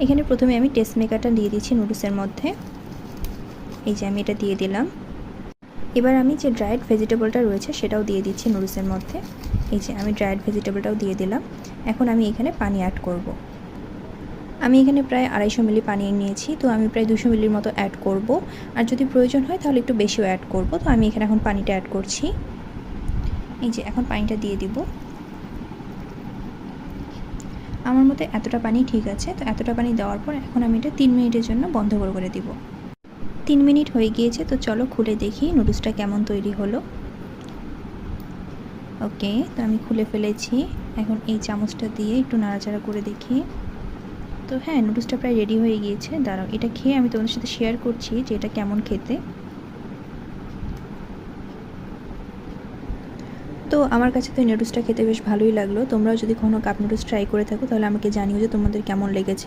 এখানে প্রথমে আমি টেস্ট মেকারটা দিয়ে দিচ্ছি নুডলসের মধ্যে। এই যে আমি এটা দিয়ে দিলাম। এবার আমি যে ড্রাইড ভেজিটেবলটা রয়েছে সেটাও দিয়ে দিচ্ছি নুডলসের মধ্যে। এই যে আমি ড্রাইড ভেজিটেবলটাও দিয়ে দিলাম। এখন আমি এখানে পানি অ্যাড করব। আমি এখানে প্রায় 250 মিলি পানি নিয়েছি, তো আমি প্রায় 200 মিলির মতো অ্যাড করব। আর যদি প্রয়োজন হয় তাহলে একটু বেশিও অ্যাড করব। তো আমি এখানে এখন পানিটা অ্যাড করছি। এই যে এখন পানিটা দিয়ে দিব। আমার মতে এতটা পানি ঠিক আছে। তো এতটা পানি দেওয়ার পর এখন আমি এটা 3 মিনিটের জন্য বন্ধ করে দিব। 3 মিনিট হয়ে গিয়েছে, তো চলো খুলে দেখি নুডলসটা কেমন তৈরি হলো। ওকে, তো আমি খুলে ফেলেছি। এখন এই চামচটা দিয়ে একটু নাড়াচাড়া করে দেখি। তো হ্যাঁ, নুডলসটা প্রায় রেডি হয়ে গিয়েছে। দাঁড়াও, এটা খেয়ে আমি তোমাদের সাথে শেয়ার করছি যে এটা কেমন খেতে। তো আমার কাছে তো এই নুডলসটা খেতে বেশ ভালোই লাগলো। তোমরাও যদি কখনো কাপ নুডলস ট্রাই করে থাকো তাহলে আমাকে জানিও যে তোমাদের কেমন লেগেছে।